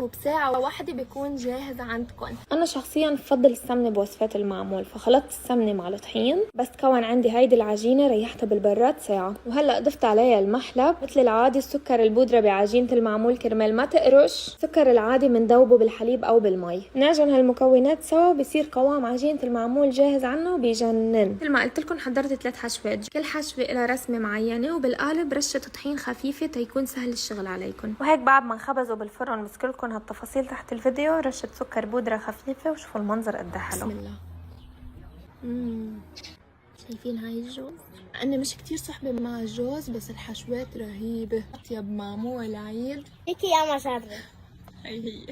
وبساعة واحدة بيكون جاهز عندكم. انا شخصيا بفضل السمنه بوصفات المعمول، فخلطت السمنه مع الطحين بس كون عندي هيدي العجينه، ريحتها بالبراد ساعه، وهلا ضفت عليها المحلب مثل العادي، السكر البودره بعجينه المعمول كرمال ما تقرش، السكر العادي بندوبه بالحليب او بالمي. نعجن هالمكونات سوا بصير قوام عجينه المعمول جاهز عنه بيجنن. مثل ما قلت لكم حضرت 3 حشوات، كل حشوه لها رسمه معينه، وبالقالب رشه طحين خفيفه تيكون سهل الشغل عليكم. وهيك بعد ما انخبزوا بالفرن بس كلكم هالتفاصيل تحت الفيديو، رشه سكر بودره خفيفه، وشوفوا المنظر قد حلو. بسم الله. شايفين هاي الجوز؟ أنا مش كتير صحبة مع الجوز بس الحشوات رهيبة. أطيب معمول عيد ليكي يا مصادري. هي